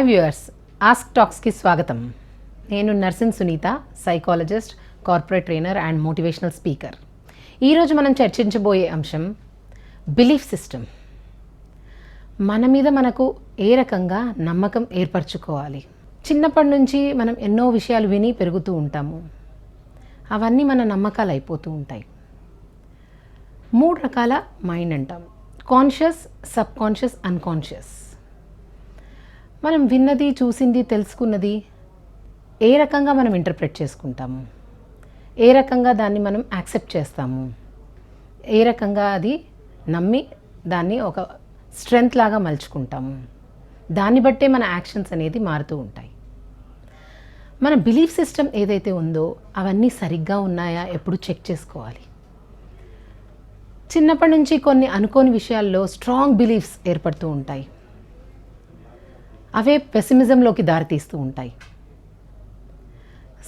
Hi viewers, ask టాక్స్కి స్వాగతం. నేను Narsing Sunitha, psychologist, corporate trainer and motivational speaker. ఈరోజు మనం చర్చించబోయే అంశం బిలీఫ్ సిస్టమ్. మన మీద మనకు ఏ రకంగా నమ్మకం ఏర్పరచుకోవాలి. చిన్నప్పటి నుంచి మనం ఎన్నో విషయాలు విని పెరుగుతూ ఉంటాము. అవన్నీ మన నమ్మకాలు అయిపోతూ ఉంటాయి. 3 రకాల మైండ్ అంటాం: కాన్షియస్, సబ్ కాన్షియస్, అన్కాన్షియస్. మనం విన్నది, చూసింది, తెలుసుకున్నది ఏ రకంగా మనం ఇంటర్ప్రెట్ చేసుకుంటాము, ఏ రకంగా దాన్ని మనం యాక్సెప్ట్ చేస్తాము, ఏ రకంగా అది నమ్మి దాన్ని ఒక స్ట్రెంగ్త్ లాగా మలుచుకుంటాము, దాన్ని బట్టే మన యాక్షన్స్ అనేది మారుతూ ఉంటాయి. మన బిలీఫ్ సిస్టమ్ ఏదైతే ఉందో అవన్నీ సరిగ్గా ఉన్నాయా ఎప్పుడు చెక్ చేసుకోవాలి. చిన్నప్పటి నుంచి కొన్ని అనుకోని విషయాల్లో స్ట్రాంగ్ బిలీఫ్స్ ఏర్పడుతూ ఉంటాయి. అవే పెసిమిజంలోకి దారితీస్తూ ఉంటాయి.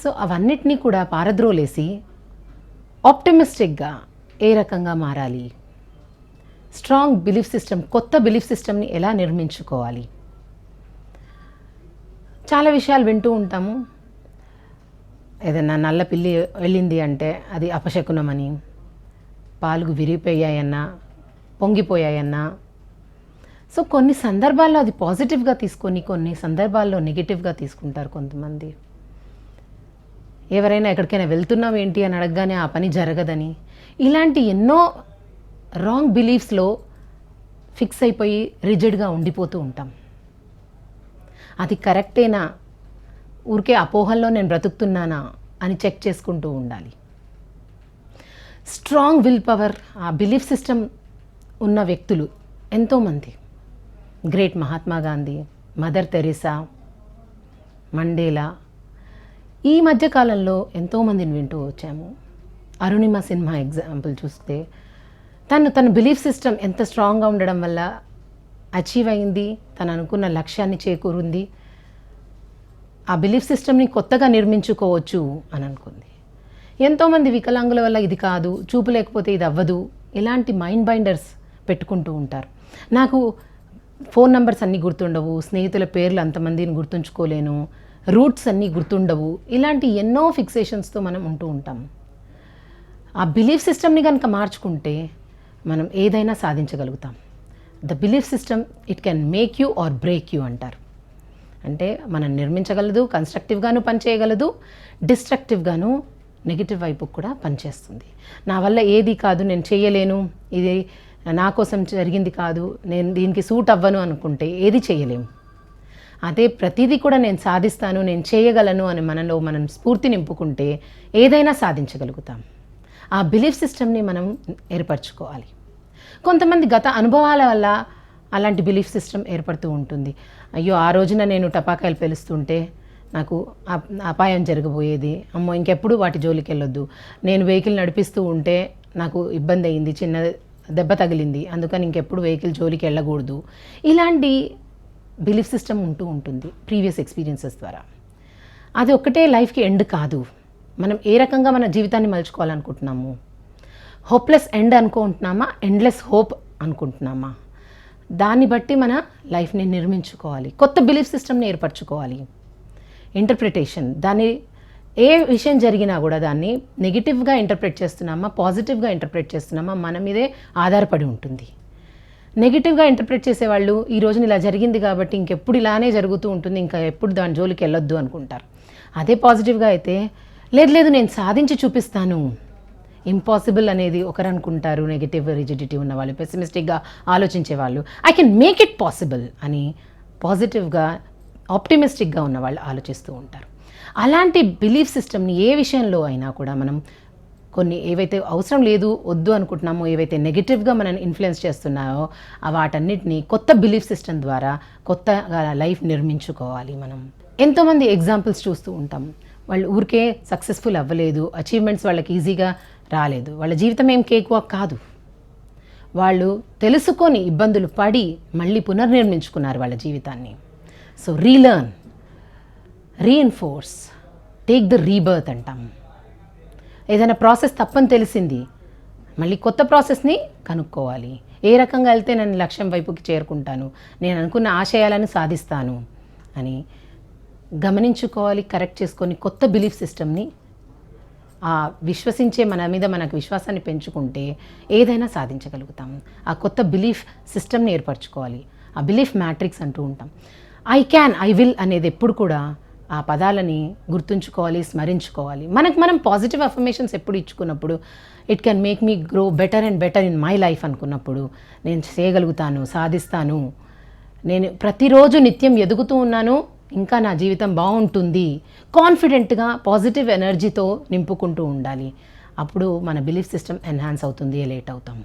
సో అవన్నిటినీ కూడా పారద్రోలేసి ఆప్టిమిస్టిక్గా ఏ రకంగా మారాలి, స్ట్రాంగ్ బిలీఫ్ సిస్టమ్, కొత్త బిలీఫ్ సిస్టమ్ని ఎలా నిర్మించుకోవాలి. చాలా విషయాలు వింటూ ఉంటాము. ఏదైనా నల్ల పిల్లి వెళ్ళింది అంటే అది అపశకునమని, పాలు విరిగిపోయాయన్నా, పొంగిపోయాయన్నా. సో కొన్ని సందర్భాల్లో అది పాజిటివ్గా తీసుకొని, కొన్ని సందర్భాల్లో నెగిటివ్గా తీసుకుంటారు కొంతమంది. ఎవరైనా ఎక్కడికైనా వెళ్తున్నావు ఏంటి అని అడగగానే ఆ పని జరగదని, ఇలాంటి ఎన్నో రాంగ్ బిలీఫ్స్లో ఫిక్స్ అయిపోయి రిజిడ్గా ఉండిపోతూ ఉంటాం. అది కరెక్టేనా, ఊరికే అపోహల్లో నేను బ్రతుకుతున్నానా అని చెక్ చేసుకుంటూ ఉండాలి. స్ట్రాంగ్ విల్ పవర్, ఆ బిలీఫ్ సిస్టమ్ ఉన్న వ్యక్తులు ఎంతోమంది. Great Mahatma Gandhi, mother Teresa, Mandela. ఈ మధ్యకాలంలో ఎంతోమందిని వింటూ వచ్చాము. అరుణిమ సిన్హా ఎగ్జాంపుల్ చూస్తే తన బిలీఫ్ సిస్టమ్ ఎంత స్ట్రాంగ్గా ఉండడం వల్ల అచీవ్ అయింది, తను అనుకున్న లక్ష్యాన్ని చేకూరింది. ఆ బిలీఫ్ సిస్టమ్ని కొత్తగా నిర్మించుకోవచ్చు అని అనుకుంది. ఎంతోమంది వికలాంగుల వల్ల ఇది కాదు, చూపు లేకపోతే ఇది అవ్వదు, ఇలాంటి మైండ్ బైండర్స్ పెట్టుకుంటూ ఉంటారు. నాకు ఫోన్ నెంబర్స్ అన్నీ గుర్తుండవు, స్నేహితుల పేర్లు అంతమందిని గుర్తుంచుకోలేను, రూట్స్ అన్నీ గుర్తుండవు, ఇలాంటి ఎన్నో ఫిక్సేషన్స్తో మనం ఉంటూ ఉంటాము. ఆ బిలీఫ్ సిస్టమ్ని కనుక మార్చుకుంటే మనం ఏదైనా సాధించగలుగుతాం. The belief system it can make you or break you అంటారు. అంటే మనం నిర్మించగలదు, కన్స్ట్రక్టివ్గాను పనిచేయగలదు, డిస్ట్రక్టివ్గాను నెగిటివ్ వైపుకు కూడా పనిచేస్తుంది. నా వల్ల ఏది కాదు, నేను చేయలేను, ఇది నా కోసం జరిగింది కాదు, నేను దీనికి సూట్ అవ్వను అనుకుంటే ఏది చేయలేము. అదే ప్రతిదీ కూడా నేను సాధిస్తాను, నేను చేయగలను అని మనలో మనం స్ఫూర్తి నింపుకుంటే ఏదైనా సాధించగలుగుతాం. ఆ బిలీఫ్ సిస్టమ్ని మనం ఏర్పరచుకోవాలి. కొంతమంది గత అనుభవాల వల్ల అలాంటి బిలీఫ్ సిస్టమ్ ఏర్పడుతూ ఉంటుంది. అయ్యో, ఆ రోజున నేను టపాకాయలు పేలుస్తుంటే నాకు అపాయం జరగబోయేది, అమ్మో ఇంకెప్పుడు వాటి జోలికి వెళ్ళొద్దు, నేను వెహికల్ నడిపిస్తూ ఉంటే నాకు ఇబ్బంది అయింది, చిన్న దెబ్బ తగిలింది, అందుకని ఇంకెప్పుడు వెహికల్ జోలికి వెళ్ళకూడదు. ఇలాంటి బిలీఫ్ సిస్టమ్ ఉంటూ ఉంటుంది ప్రీవియస్ ఎక్స్పీరియన్సెస్ ద్వారా. అది ఒక్కటే లైఫ్కి ఎండ్ కాదు. మనం ఏ రకంగా మన జీవితాన్ని మలుచుకోవాలనుకుంటున్నాము, హోప్లెస్ ఎండ్ అనుకుంటున్నామా, ఎండ్లెస్ హోప్ అనుకుంటున్నామా, దాన్ని బట్టి మన లైఫ్ని నిర్మించుకోవాలి. కొత్త బిలీఫ్ సిస్టమ్ని ఏర్పరచుకోవాలి. ఇంటర్ప్రిటేషన్, దాన్ని ఏ విషయం జరిగినా కూడా దాన్ని నెగిటివ్గా ఇంటర్ప్రెట్ చేస్తున్నామా, పాజిటివ్గా ఇంటర్ప్రెట్ చేస్తున్నామా మన మీదే ఆధారపడి ఉంటుంది. నెగిటివ్గా ఇంటర్ప్రెట్ చేసేవాళ్ళు ఈ రోజున ఇలా జరిగింది కాబట్టి ఇంకెప్పుడు ఇలానే జరుగుతూ ఉంటుంది, ఇంకా ఎప్పుడు దాని జోలికి వెళ్ళొద్దు అనుకుంటారు. అదే పాజిటివ్గా అయితే లేదు నేను సాధించి చూపిస్తాను, ఇంపాసిబుల్ అనేది ఒకరు అనుకుంటారు. నెగిటివ్ రిజిడిటీ ఉన్నవాళ్ళు, పెసిమిస్టిక్గా ఆలోచించేవాళ్ళు I can make it possible అని పాజిటివ్గా ఆప్టిమిస్టిక్గా ఉన్నవాళ్ళు ఆలోచిస్తూ ఉంటారు. అలాంటి బిలీఫ్ సిస్టమ్ని ఏ విషయంలో అయినా కూడా మనం కొన్ని ఏవైతే అవసరం లేదు, వద్దు అనుకుంటున్నామో, ఏవైతే నెగిటివ్గా మనల్ని ఇన్ఫ్లుయెన్స్ చేస్తున్నాయో వాటన్నిటిని కొత్త బిలీఫ్ సిస్టమ్ ద్వారా కొత్తగా లైఫ్ నిర్మించుకోవాలి. మనం ఎంతోమంది ఎగ్జాంపుల్స్ చూస్తూ ఉంటాం. వాళ్ళు ఊరికే సక్సెస్ఫుల్ అవ్వలేదు, అచీవ్మెంట్స్ వాళ్ళకి ఈజీగా రాలేదు, వాళ్ళ జీవితం ఏం కేక్ వాక్ కాదు. వాళ్ళు తెలుసుకొని ఇబ్బందులు పడి మళ్ళీ పునర్నిర్మించుకున్నారు వాళ్ళ జీవితాన్ని. So relearn, reinforce, take the rebirth అంటాం. ఏదైనా ప్రాసెస్ తప్పని తెలిసింది, మళ్ళీ కొత్త ప్రాసెస్ని కనుక్కోవాలి. ఏ రకంగా వెళ్తే నేను లక్ష్యం వైపుకి చేరుకుంటాను, నేను అనుకున్న ఆశయాలను సాధిస్తాను అని గమనించుకోవాలి, కరెక్ట్ చేసుకొని కొత్త బిలీఫ్ సిస్టమ్ని విశ్వసించే మన మీద మనకు విశ్వాసాన్ని పెంచుకుంటే ఏదైనా సాధించగలుగుతాం. ఆ కొత్త బిలీఫ్ సిస్టమ్ని ఏర్పరచుకోవాలి. ఆ బిలీఫ్ మ్యాట్రిక్స్ అంటూ ఉంటాం. ఐ క్యాన్, ఐ విల్ అనేది ఎప్పుడు కూడా ఆ పదాలని గుర్తుంచుకోవాలి, స్మరించుకోవాలి. మనం పాజిటివ్ అఫర్మేషన్స్ ఎప్పుడు ఇచ్చుకున్నప్పుడు it can make me grow better and better in my life అనుకున్నప్పుడు నేను చేయగలుగుతాను, సాధిస్తాను, నేను ప్రతిరోజు నిత్యం ఎదుగుతూ ఉన్నాను, ఇంకా నా జీవితం బాగుంటుంది, కాన్ఫిడెంట్గా పాజిటివ్ ఎనర్జీతో నింపుకుంటూ ఉండాలి. అప్పుడు మన బిలీఫ్ సిస్టమ్ ఎన్హాన్స్ అవుతుంది, ఎలేట్ అవుతాము.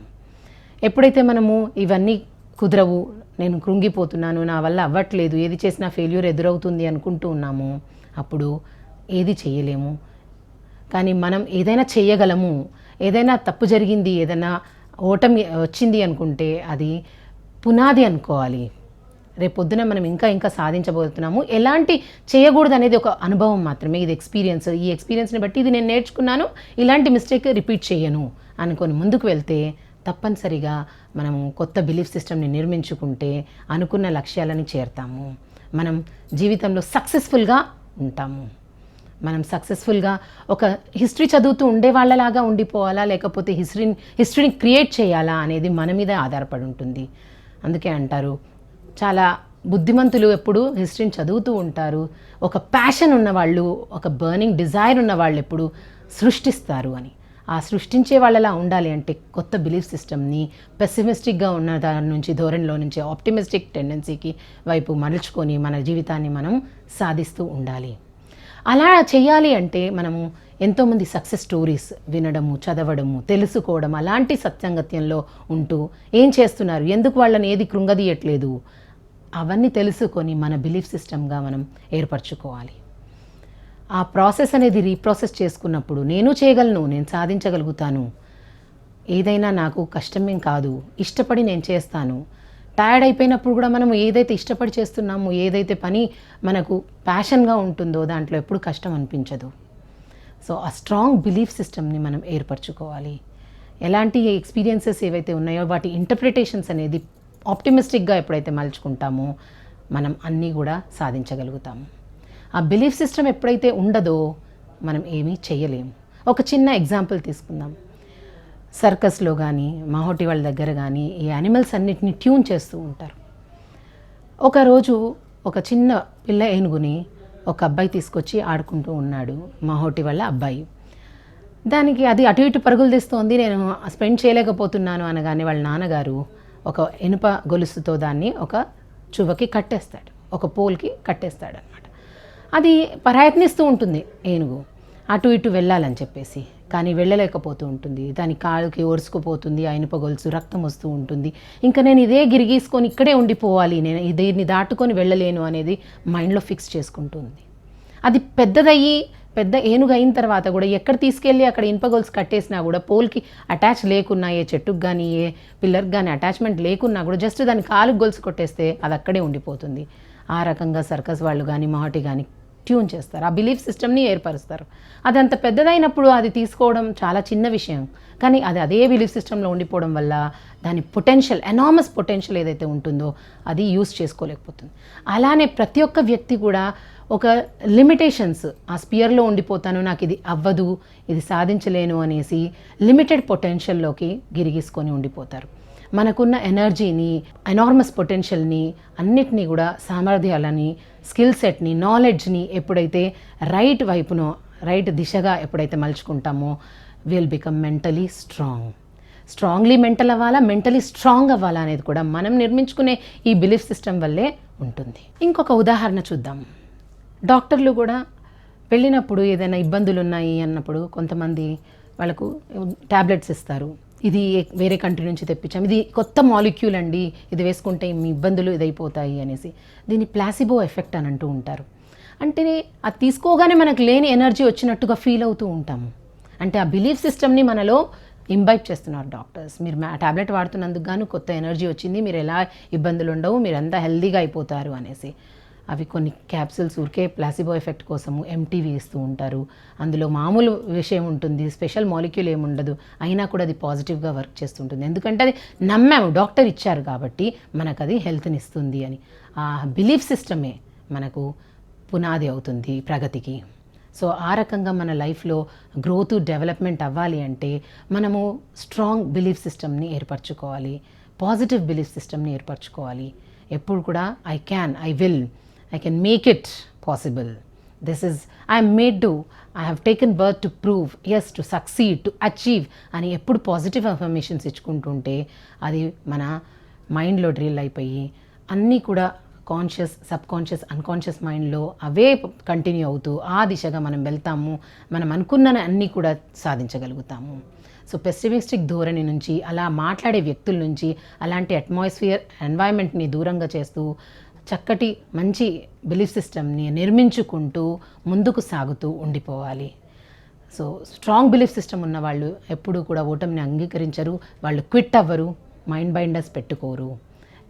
ఎప్పుడైతే మనము ఇవన్నీ కుదరవు, నేను కృంగిపోతున్నాను, నా వల్ల అవ్వట్లేదు, ఏది చేసినా ఫెయిల్యూర్ ఎదురవుతుంది అనుకుంటూ ఉన్నాము, అప్పుడు ఏది చేయలేము. కానీ మనం ఏదైనా చేయగలము. ఏదైనా తప్పు జరిగింది, ఏదైనా ఓటమి వచ్చింది అనుకుంటే అది పునాది అనుకోవాలి. రేపొద్దున మనం ఇంకా సాధించబోతున్నాము. ఎలాంటి చేయకూడదు అనేది ఒక అనుభవం మాత్రమే, ఇది ఎక్స్పీరియన్స్. ఈ ఎక్స్పీరియన్స్ని బట్టి ఇది నేను నేర్చుకున్నాను, ఇలాంటి మిస్టేక్ రిపీట్ చేయను అనుకొని ముందుకు వెళ్తే తప్పనిసరిగా మనము కొత్త బిలీఫ్ సిస్టమ్ని నిర్మించుకుంటే అనుకున్న లక్ష్యాలని చేరుతాము. మనం జీవితంలో సక్సెస్ఫుల్గా ఉంటాము. మనం సక్సెస్ఫుల్గా ఒక హిస్టరీ చదువుతూ ఉండే వాళ్ళలాగా ఉండిపోవాలా, లేకపోతే హిస్టరీని క్రియేట్ చేయాలా అనేది మన మీద ఆధారపడి ఉంటుంది. అందుకే అంటారు, చాలా బుద్ధిమంతులు ఎప్పుడు హిస్టరీని చదువుతూ ఉంటారు. ఒక ప్యాషన్ ఉన్నవాళ్ళు, ఒక బర్నింగ్ డిజైర్ ఉన్నవాళ్ళు ఎప్పుడు సృష్టిస్తారు అని. ఆ సృష్టించే వాళ్ళలా ఉండాలి అంటే కొత్త బిలీఫ్ సిస్టమ్ని పెసిమిస్టిక్గా ఉన్న దాని నుంచి, ధోరణిలో నుంచి ఆప్టిమిస్టిక్ టెండెన్సీకి వైపు మలుచుకొని మన జీవితాన్ని మనం సాధిస్తూ ఉండాలి. అలా చేయాలి అంటే మనము ఎంతోమంది సక్సెస్ స్టోరీస్ వినడము, చదవడము, తెలుసుకోవడం, అలాంటి సత్సంగత్యంలో ఉంటూ ఏం చేస్తున్నారు, ఎందుకు వాళ్ళని ఏది కృంగదీయట్లేదు, అవన్నీ తెలుసుకొని మన బిలీఫ్ సిస్టమ్గా మనం ఏర్పరచుకోవాలి. ఆ ప్రాసెస్ అనేది రీప్రాసెస్ చేసుకున్నప్పుడు నేను చేయగలను, నేను సాధించగలుగుతాను, ఏదైనా నాకు కష్టమేం కాదు, ఇష్టపడి నేను చేస్తాను. టైర్డ్ అయిపోయినప్పుడు కూడా మనం ఏదైతే ఇష్టపడి చేస్తున్నామో, ఏదైతే పని మనకు ప్యాషన్గా ఉంటుందో దాంట్లో ఎప్పుడు కష్టం అనిపించదు. సో ఆ స్ట్రాంగ్ బిలీఫ్ సిస్టమ్ని మనం ఏర్పరచుకోవాలి. ఎలాంటి ఎక్స్పీరియన్సెస్ ఏవైతే ఉన్నాయో వాటి ఇంటర్ప్రిటేషన్స్ అనేది ఆప్టిమిస్టిక్గా ఎప్పుడైతే మలుచుకుంటామో మనం అన్నీ కూడా సాధించగలుగుతాము. ఆ బిలీఫ్ సిస్టమ్ ఎప్పుడైతే ఉండదో మనం ఏమీ చేయలేము. ఒక చిన్న ఎగ్జాంపుల్ తీసుకుందాం. సర్కస్లో కానీ, మాహోటి వాళ్ళ దగ్గర కానీ ఈ యానిమల్స్ అన్నిటిని ట్యూన్ చేస్తూ ఉంటారు. ఒకరోజు ఒక చిన్న పిల్ల ఏనుగుని ఒక అబ్బాయి తీసుకొచ్చి ఆడుకుంటూ ఉన్నాడు, మాహోటి వాళ్ళ అబ్బాయి. దానికి అది అటు ఇటు పరుగులు తీస్తోంది, నేను స్పెండ్ చేయలేకపోతున్నాను అనగానే వాళ్ళ నాన్నగారు ఒక ఇనుప గొలుసుతో దాన్ని ఒక చువకి కట్టేస్తాడు, ఒక పోల్కి కట్టేస్తాడు అనమాట. అది ప్రయత్నిస్తూ ఉంటుంది ఏనుగు అటు ఇటు వెళ్ళాలని చెప్పేసి, కానీ వెళ్ళలేకపోతూ ఉంటుంది. దాని కాలుకి ఒరుసుకుపోతుంది, ఆ ఇనుప గొలుసు, రక్తం వస్తూ ఉంటుంది. ఇంకా నేను ఇదే గిరిగీసుకొని ఇక్కడే ఉండిపోవాలి, నేను దీన్ని దాటుకొని వెళ్ళలేను అనేది మైండ్లో ఫిక్స్ చేసుకుంటుంది. అది పెద్ద ఏనుగు అయిన తర్వాత కూడా ఎక్కడ తీసుకెళ్ళి అక్కడ ఇనుప గొలుసు కట్టేసినా కూడా పోల్కి అటాచ్ లేకున్నా, ఏ చెట్టుకు కానీ ఏ పిల్లర్కి కానీ అటాచ్మెంట్ లేకున్నా కూడా జస్ట్ దాని కాలుకి గొలుసు కొట్టేస్తే అది అక్కడే ఉండిపోతుంది. ఆ రకంగా సర్కస్ వాళ్ళు కానీ మాహోటి కానీ ట్యూన్ చేస్తారు, ఆ బిలీఫ్ సిస్టమ్ని ఏర్పరుస్తారు. అది అంత పెద్దదైనప్పుడు అది తీసుకోవడం చాలా చిన్న విషయం, కానీ అది అదే బిలీఫ్ సిస్టంలో ఉండిపోవడం వల్ల దాని పొటెన్షియల్, ఎనామస్ పొటెన్షియల్ ఏదైతే ఉంటుందో అది యూజ్ చేసుకోలేకపోతుంది. అలానే ప్రతి ఒక్క వ్యక్తి కూడా ఒక లిమిటేషన్స్, ఆ స్పియర్లో ఉండిపోతాను, నాకు ఇది అవ్వదు, ఇది సాధించలేను అనేసి లిమిటెడ్ పొటెన్షియల్లోకి గిరిగీసుకొని ఉండిపోతారు. మనకున్న ఎనర్జీని, ఎనార్మస్ పొటెన్షియల్ని, అన్నిటినీ కూడా సామర్థ్యాలని, స్కిల్ సెట్ని, నాలెడ్జ్ని ఎప్పుడైతే రైట్ వైపునో, రైట్ దిశగా ఎప్పుడైతే మలుచుకుంటామో will become mentally strongly mental అవ్వాలా, మెంటలీ స్ట్రాంగ్ అవ్వాలా అనేది కూడా మనం నిర్మించుకునే ఈ బిలీఫ్ సిస్టమ్ వల్లే ఉంటుంది. ఇంకొక ఉదాహరణ చూద్దాం. డాక్టర్లు కూడా వెళ్ళినప్పుడు ఏదైనా ఇబ్బందులు ఉన్నాయి అన్నప్పుడు కొంతమంది వాళ్ళకు ట్యాబ్లెట్స్ ఇస్తారు. ఇది వేరే కంట్రీ నుంచి తెప్పించాం, ఇది కొత్త మాలిక్యూల్ అండి, ఇది వేసుకుంటే మీ ఇబ్బందులు ఇదైపోతాయి అనేసి. దీన్ని ప్లాసిబో ఎఫెక్ట్ అని అంటూ ఉంటారు. అంటే అది తీసుకోగానే మనకు లేని ఎనర్జీ వచ్చినట్టుగా ఫీల్ అవుతూ ఉంటాము. అంటే ఆ బిలీఫ్ సిస్టమ్ని మనలో ఇంబైబ్ చేస్తున్నారు డాక్టర్స్. మీరు ట్యాబ్లెట్ వాడుతున్నందుకు గాను కొత్త ఎనర్జీ వచ్చింది, మీరు ఎలా ఇబ్బందులు ఉండవు, మీరంతా హెల్దీగా అయిపోతారు అనేసి. అవి కొన్ని క్యాప్సూల్స్ ఊరికే ప్లాసిబో ఎఫెక్ట్ కోసము ఎంటీవీ ఇస్తూ ఉంటారు. అందులో మామూలు విషయం ఉంటుంది, స్పెషల్ మాలిక్యూల్ ఏముండదు, అయినా కూడా అది పాజిటివ్గా వర్క్ చేస్తుంటుంది. ఎందుకంటే అది నమ్మాము, డాక్టర్ ఇచ్చారు కాబట్టి మనకు అది హెల్త్ని ఇస్తుంది అని. ఆ బిలీఫ్ సిస్టమే మనకు పునాది అవుతుంది ప్రగతికి. సో ఆ రకంగా మన లైఫ్లో గ్రోత్ డెవలప్మెంట్ అవ్వాలి అంటే మనము స్ట్రాంగ్ బిలీఫ్ సిస్టమ్ని ఏర్పరచుకోవాలి, పాజిటివ్ బిలీఫ్ సిస్టమ్ని ఏర్పరచుకోవాలి. ఎప్పుడు కూడా I can make it possible, this is I'm made to, I have taken birth to prove, yes to succeed, to achieve అని ఎప్పుడు పాజిటివ్ అఫర్మేషన్స్ ఇచ్చుకుంటుంటే అది మన మైండ్లో డ్రిల్ అయిపోయి అన్నీ కూడా కాన్షియస్, సబ్ కాన్షియస్, అన్కాన్షియస్ మైండ్లో అవే కంటిన్యూ అవుతూ ఆ దిశగా మనం వెళ్తాము, మనం అనుకున్న అన్నీ కూడా సాధించగలుగుతాము. సో పెసిమిస్టిక్ ధోరణి నుంచి, అలా మాట్లాడే వ్యక్తుల నుంచి, అలాంటి అట్మాస్ఫియర్ ఎన్వైరన్మెంట్ని దూరంగా చేస్తూ చక్కటి మంచి బిలీఫ్ సిస్టమ్ని నిర్మించుకుంటూ ముందుకు సాగుతూ ఉండిపోవాలి. సో స్ట్రాంగ్ బిలీఫ్ సిస్టమ్ ఉన్న వాళ్ళు ఎప్పుడూ కూడా ఓటమిని అంగీకరించరు, వాళ్ళు క్విట్ అవ్వరు, మైండ్ బైండర్స్ పెట్టుకోరు.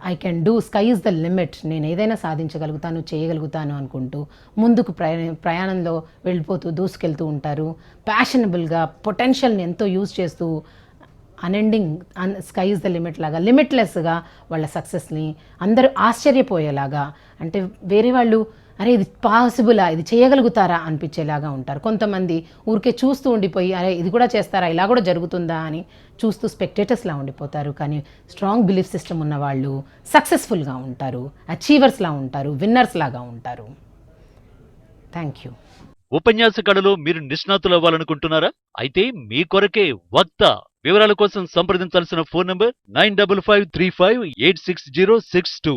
I can do, sky is the limit, నేను ఏదైనా సాధించగలుగుతాను, చేయగలుగుతాను అనుకుంటూ ముందుకు ప్రయాణంలో వెళ్ళిపోతూ దూసుకెళ్తూ ఉంటారు. ప్యాషనబుల్గా పొటెన్షియల్ని ఎంతో యూజ్ చేస్తూ unending, sky is the limit లాగా లిమిట్లెస్గా వాళ్ళ సక్సెస్ని అందరూ ఆశ్చర్యపోయేలాగా, అంటే వేరే వాళ్ళు అరే ఇది పాసిబులా, ఇది చేయగలుగుతారా అనిపించేలాగా ఉంటారు. కొంతమంది ఊరికే చూస్తూ ఉండిపోయి అరే ఇది కూడా చేస్తారా, ఇలా కూడా జరుగుతుందా అని చూస్తూ స్పెక్టేటర్స్లా ఉండిపోతారు. కానీ స్ట్రాంగ్ బిలీఫ్ సిస్టమ్ ఉన్న వాళ్ళు సక్సెస్ఫుల్గా ఉంటారు, అచీవర్స్లా ఉంటారు, విన్నర్స్ లాగా ఉంటారు. Thank you. ఉపన్యాస కళలో మీరు నిష్ణాతులు అవ్వాలనుకుంటున్నారా? అయితే మీ కొరకే వక్త. వివరాల కోసం సంప్రదించాల్సిన ఫోన్ నంబర్ 9553586062.